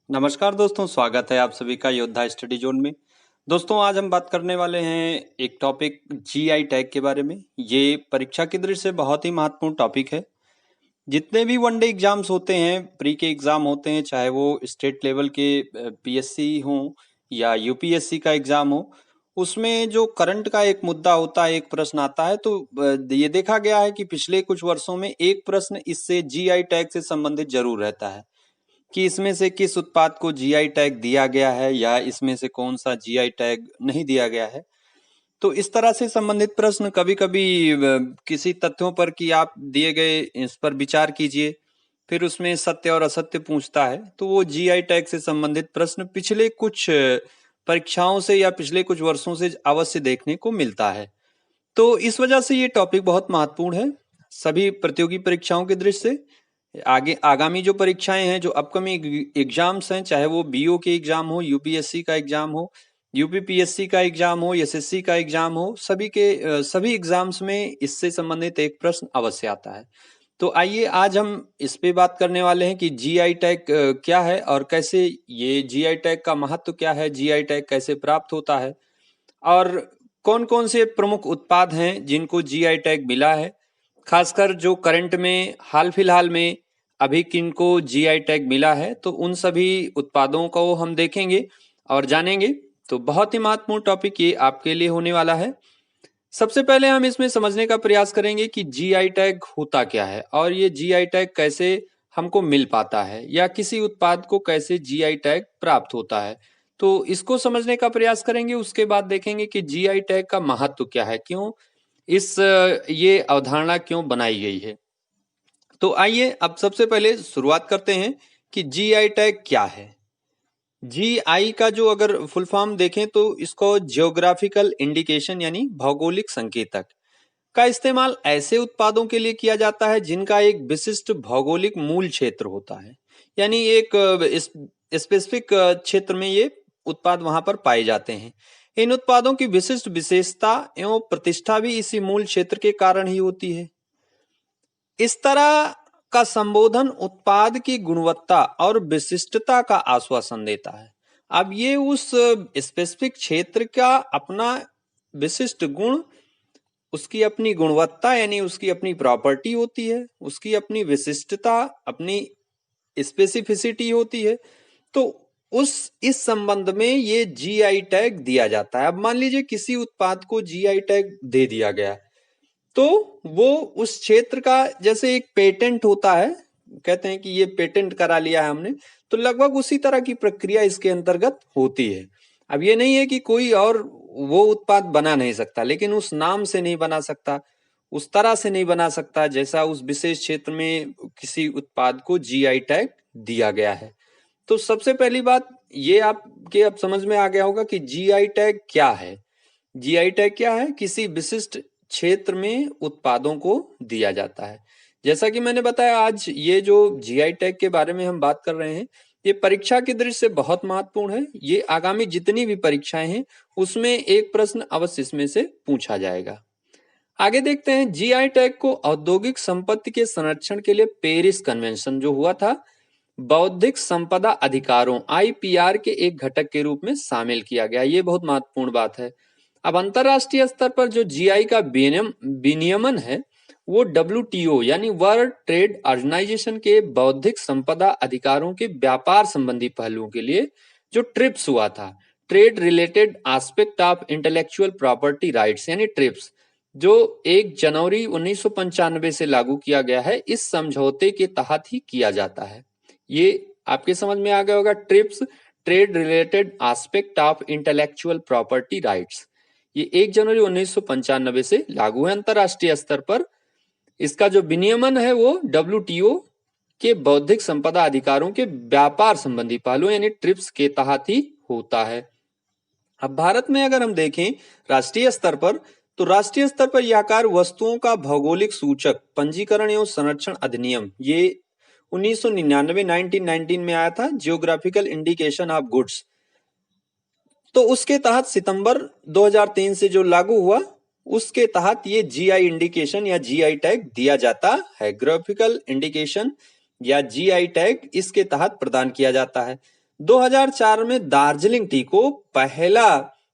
नमस्कार दोस्तों, स्वागत है आप सभी का योद्धा स्टडी जोन में। दोस्तों, आज हम बात करने वाले हैं एक टॉपिक जीआई टैग के बारे में। ये परीक्षा की दृष्टि से बहुत ही महत्वपूर्ण टॉपिक है। जितने भी वनडे एग्जाम्स होते हैं, प्री के एग्जाम होते हैं, चाहे वो स्टेट लेवल के पीएससी हो या यूपीएससी का एग्जाम हो, उसमें जो करंट का एक मुद्दा होता है, एक प्रश्न आता है, तो ये देखा गया है कि पिछले कुछ वर्षों में एक प्रश्न इससे जीआई टैग से संबंधित जरूर रहता है कि इसमें से किस उत्पाद को जीआई टैग दिया गया है या इसमें से कौन सा जीआई टैग नहीं दिया गया है। तो इस तरह से संबंधित प्रश्न कभी-कभी किसी तथ्यों पर कि आप दिए गए इस पर विचार कीजिए, फिर उसमें सत्य और असत्य पूछता है, तो वो जीआई टैग से संबंधित प्रश्न पिछले कुछ परीक्षाओं से या पिछले कुछ वर्षों से अवश्य देखने को मिलता है। तो इस वजह से ये टॉपिक बहुत महत्वपूर्ण है सभी प्रतियोगी परीक्षाओं की दृष्टि से। आगे आगामी जो परीक्षाएं हैं, जो अपकमिंग एग्जाम्स हैं, चाहे वो बीओ के एग्जाम हो, यूपीएससी का एग्जाम हो, यूपीपीएससी का एग्जाम हो, एसएससी का एग्जाम हो, सभी एग्जाम्स में इससे संबंधित एक प्रश्न अवश्य आता है। तो आइए आज हम इस पे बात करने वाले हैं कि जीआई टैग क्या है और कैसे ये जीआई टैग का महत्व क्या है, जीआई टैग कैसे प्राप्त होता है और कौन-कौन से प्रमुख उत्पाद हैं जिनको जीआई टैग मिला है, खासकर जो करंट में हाल फिलहाल में अभी किनको जीआई टैग मिला है, तो उन सभी उत्पादों को हम देखेंगे और जानेंगे। तो बहुत ही महत्वपूर्ण टॉपिक ये आपके लिए होने वाला है। सबसे पहले हम इसमें समझने का प्रयास करेंगे कि जीआई टैग होता क्या है और ये जीआई टैग कैसे हमको मिल पाता है या किसी उत्पाद को कैसे जीआई टैग प्राप्त होता है। तो इसको समझने का प्रयास करेंगे, उसके बाद देखेंगे कि जीआई टैग का महत्व क्या है, क्यों ये अवधारणा क्यों बनाई गई है। तो आइए अब सबसे पहले शुरुआत करते हैं कि जीआई टैग क्या है। जीआई का जो अगर फुल फॉर्म देखें तो इसको जियोग्राफिकल इंडिकेशन यानी भौगोलिक संकेतक का इस्तेमाल ऐसे उत्पादों के लिए किया जाता है जिनका एक विशिष्ट भौगोलिक मूल क्षेत्र होता है, यानी एक स्पेसिफिक क्षेत्र में ये उत्पाद वहां पर पाए जाते हैं। इन उत्पादों की विशिष्ट विशेषता एवं प्रतिष्ठा भी इसी मूल क्षेत्र के कारण ही होती है। इस तरह का संबोधन उत्पाद की गुणवत्ता और विशिष्टता का आश्वासन देता है। अब ये उस स्पेसिफिक क्षेत्र का अपना विशिष्ट गुण, उसकी अपनी गुणवत्ता यानी उसकी अपनी प्रॉपर्टी होती है, उसकी अपनी विशिष्टता, अपनी स्पेसिफिसिटी होती है। तो उस इस संबंध में ये जीआई टैग दिया जाता है। अब मान लीजिए किसी उत्पाद को जीआई टैग दे दिया गया, तो वो उस क्षेत्र का जैसे एक पेटेंट होता है, कहते हैं कि ये पेटेंट करा लिया है हमने, तो लगभग उसी तरह की प्रक्रिया इसके अंतर्गत होती है। अब ये नहीं है कि कोई और वो उत्पाद बना नहीं सकता, लेकिन उस नाम से नहीं बना सकता, उस तरह से नहीं बना सकता जैसा उस विशेष क्षेत्र में किसी उत्पाद को जीआई टैग दिया गया है। तो सबसे पहली बात ये आपके अब समझ में आ गया होगा कि जीआई टैग क्या है। जीआई टैग क्या है? किसी विशिष्ट क्षेत्र में उत्पादों को दिया जाता है। जैसा कि मैंने बताया, आज ये जो जीआई टैग के बारे में हम बात कर रहे हैं, ये परीक्षा की दृष्टि से बहुत महत्वपूर्ण है। ये आगामी जितनी भी परीक्षाएं हैं उसमें एक प्रश्न अवश्य इसमें से पूछा जाएगा। आगे देखते हैं, जीआई टैग को औद्योगिक संपत्ति के संरक्षण के लिए पेरिस कन्वेंशन जो हुआ था, बौद्धिक संपदा अधिकारों आईपीआर के एक घटक के रूप में शामिल किया गया। ये बहुत महत्वपूर्ण बात है। अब अंतरराष्ट्रीय स्तर पर जो जीआई का विनियमन है, वो डब्ल्यूटीओ यानी वर्ल्ड ट्रेड ऑर्गेनाइजेशन के बौद्धिक संपदा अधिकारों के व्यापार संबंधी पहलुओं के लिए जो ट्रिप्स हुआ था, trade related aspect of intellectual property rights यानी ट्रिप्स, जो 1 जनवरी 1995 से लागू किया गया है, इस समझौते के तहत ही किया जाता है। ये आपके समझ में आ गया होगा। Trips, trade related aspect of intellectual property rights, ये 1 जनवरी 1995 से लागू है अंतरराष्ट्रीय स्तर पर। इसका जो विनियमन है वो डब्ल्यूटीओ के बौद्धिक संपदा अधिकारों के व्यापार संबंधी पहलू यानी ट्रिप्स के तहत ही होता है। अब भारत में अगर हम देखें राष्ट्रीय स्तर पर, तो राष्ट्रीय स्तर पर यह आकार वस्तुओं का भौगोलिक सूचक पंजीकरण एवं संरक्षण अधिनियम, ये 1999 1919 में आया था, जियोग्राफिकल इंडिकेशन ऑफ गुड्स। तो उसके तहत सितंबर 2003 से जो लागू हुआ, उसके तहत ये जीआई इंडिकेशन या जीआई टैग दिया जाता है। ग्राफिकल इंडिकेशन या जीआई टैग इसके तहत प्रदान किया जाता है। 2004 में दार्जिलिंग टी को पहला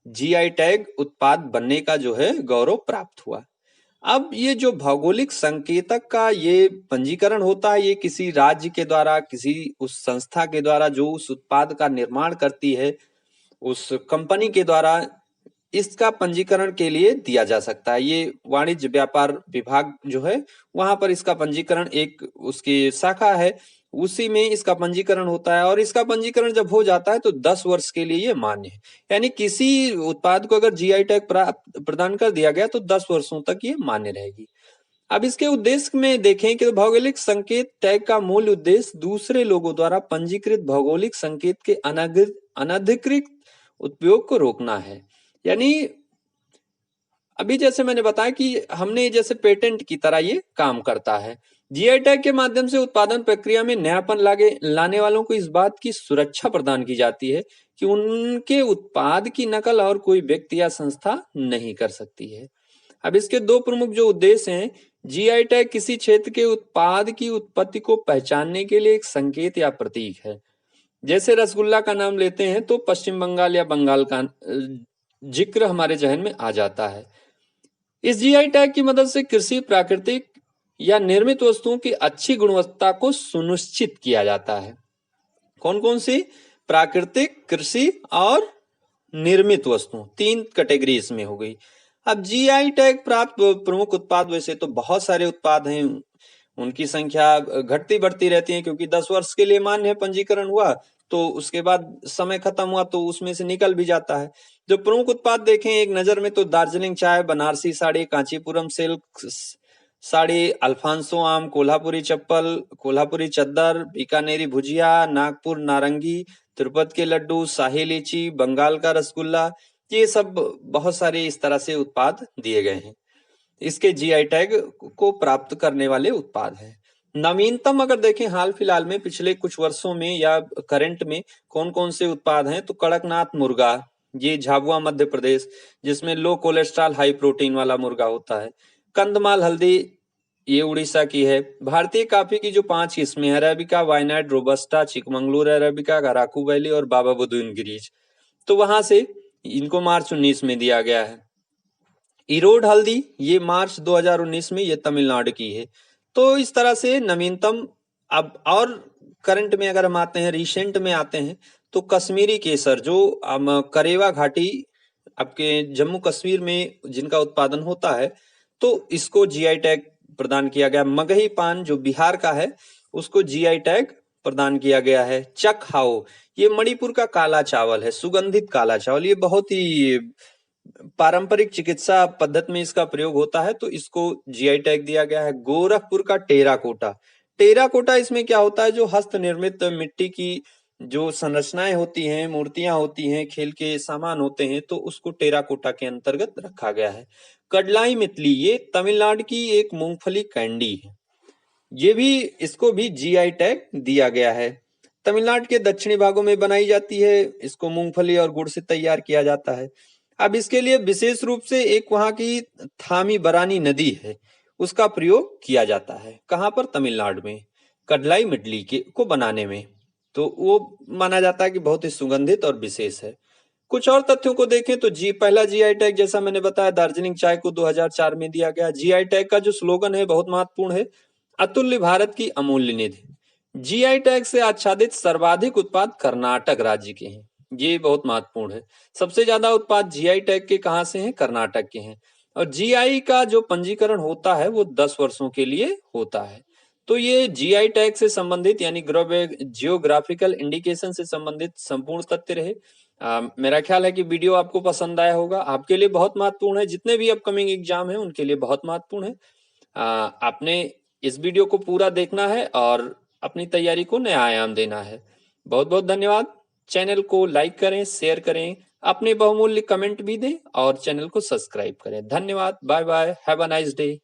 जीआई टैग उत्पाद बनने का जो है गौरव प्राप्त हुआ। अब ये जो भौगोलिक संकेतक का ये पंजीकरण होता है, ये किसी राज्य के द्वारा, किसी उस संस्था के द्वारा जो उस उत्पाद का निर्माण करती है, उस कंपनी के द्वारा इसका पंजीकरण के लिए दिया जा सकता है। ये वाणिज्य व्यापार विभाग जो है वहां पर इसका पंजीकरण एक उसकी शाखा है, उसी में इसका पंजीकरण होता है और इसका पंजीकरण जब हो जाता है तो 10 वर्ष के लिए ये मान्य है। यानी किसी उत्पाद को अगर जीआई टैग प्रदान कर दिया गया तो 10 वर्षों तक ये मान्य रहेगी। अब इसके उद्देश्य में देखें कि भौगोलिक संकेत टैग का मूल उद्देश्य दूसरे लोगों द्वारा पंजीकृत भौगोलिक संकेत के अनधिकृत उपयोग को रोकना है। यानी अभी जैसे मैंने बताया कि हमने जैसे पेटेंट की तरह ये काम करता है। जीआई टैग के माध्यम से उत्पादन प्रक्रिया में नयापन लाने वालों को इस बात की सुरक्षा प्रदान की जाती है कि उनके उत्पाद की नकल और कोई व्यक्ति या संस्था नहीं कर सकती है। अब इसके दो प्रमुख जो उद्देश्य हैं, जीआई टैग किसी क्षेत्र के उत्पाद की उत्पत्ति को पहचानने के लिए एक संकेत या प्रतीक है। जैसे रसगुल्ला का नाम लेते हैं तो पश्चिम बंगाल या बंगाल का जिक्र हमारे जहन में आ जाता है। इस जीआई टैग की मदद से कृषि, प्राकृतिक या निर्मित वस्तुओं की अच्छी गुणवत्ता को सुनिश्चित किया जाता है। कौन कौन सी? प्राकृतिक, कृषि और निर्मित वस्तु, 3 कैटेगरी इसमें हो गई। अब जीआई टैग प्राप्त प्रमुख उत्पाद, वैसे तो बहुत सारे उत्पाद हैं, उनकी संख्या घटती बढ़ती रहती है क्योंकि 10 वर्ष के लिए मान्य पंजीकरण हुआ तो उसके बाद समय खत्म हुआ तो उसमें से निकल भी जाता है। जो प्रमुख उत्पाद देखें एक नजर में तो दार्जिलिंग चाय, बनारसी साड़ी, कांचीपुरम सिल्क साड़ी, अल्फांसो आम, कोल्हापुरी चप्पल, कोल्हापुरी चद्दर, बीकानेरी भुजिया, नागपुर नारंगी, तिरुपति के लड्डू, शाही लीची, बंगाल का रसगुल्ला, ये सब बहुत सारे इस तरह से उत्पाद दिए गए हैं। इसके जीआई टैग को प्राप्त करने वाले उत्पाद हैं। नवीनतम अगर देखें हाल फिलहाल में पिछले कुछ वर्षों में या करंट में कौन कौन से उत्पाद हैं तो कड़कनाथ मुर्गा, ये झाबुआ मध्य प्रदेश, जिसमें लो कोलेस्ट्रॉल हाई प्रोटीन वाला मुर्गा होता है। कंदमाल हल्दी, ये उड़ीसा की है। भारतीय कॉफी की जो 5 किस्में हैं, arabica, Wayanad, robusta, Chikmagalur arabica, Araku valley और बाबा बुदुन गिरीज, तो वहां से इनको मार्च 19 में दिया गया है। इरोड हल्दी, ये मार्च 2019 में ये तमिलनाडु की है। तो इस तरह से नवीनतम। अब और करंट में अगर हम आते हैं, रिसेंट में आते हैं तो कश्मीरी केसर जो करेवा घाटी आपके जम्मू कश्मीर में जिनका उत्पादन होता है तो इसको जीआई टैग प्रदान किया गया। मगही पान जो बिहार का है उसको जीआई टैग प्रदान किया गया है। चक हाओ, ये मणिपुर का काला चावल है, सुगंधित काला चावल, ये बहुत ही पारंपरिक चिकित्सा पद्धति में इसका प्रयोग होता है तो इसको जीआई टैग दिया गया है। गोरखपुर का टेराकोटा, टेराकोटा इसमें क्या होता है, जो हस्त निर्मित मिट्टी की जो संरचनाएं होती हैं, मूर्तियां होती हैं, खेल के सामान होते हैं, तो उसको टेराकोटा के अंतर्गत रखा गया है। कडलाई मितली, ये तमिलनाडु की एक मूंगफली कैंडी है, ये भी इसको भी जीआई टैग दिया गया है। तमिलनाडु के दक्षिणी भागों में बनाई जाती है, इसको मूंगफली और गुड़ से तैयार किया जाता है। अब इसके लिए विशेष रूप से एक वहां की थामी बरानी नदी है, उसका प्रयोग किया जाता है। कहां पर? तमिलनाडु में, कडलाई मिडली के को बनाने में, तो वो माना जाता है कि बहुत ही सुगंधित और विशेष है। कुछ और तथ्यों को देखें तो पहला जीआई टैग जैसा मैंने बताया दार्जिलिंग चाय को 2004 में दिया गया। जीआई टैग का जो स्लोगन है बहुत महत्वपूर्ण है, अतुल्य भारत की अमूल्य निधि। जीआई टैग से आच्छादित सर्वाधिक उत्पाद कर्नाटक राज्य के हैं, ये बहुत महत्वपूर्ण है। सबसे ज्यादा उत्पाद जीआई टैग के कहां से हैं? कर्नाटक के हैं। और जीआई का जो पंजीकरण होता है वो 10 वर्षों के लिए होता है। तो ये जीआई टैग से संबंधित यानी जियोग्राफिकल इंडिकेशन से संबंधित संपूर्ण तथ्य रहे। मेरा ख्याल है कि वीडियो आपको पसंद आया होगा, आपके लिए बहुत महत्वपूर्ण है, जितने भी अपकमिंग एग्जाम है उनके लिए बहुत महत्वपूर्ण है। आपने इस वीडियो को पूरा देखना है और अपनी तैयारी को नया आयाम देना है। बहुत बहुत धन्यवाद। चैनल को लाइक करें, शेयर करें, अपने बहुमूल्य कमेंट भी दें और चैनल को सब्सक्राइब करें। धन्यवाद, bye bye, have a nice day.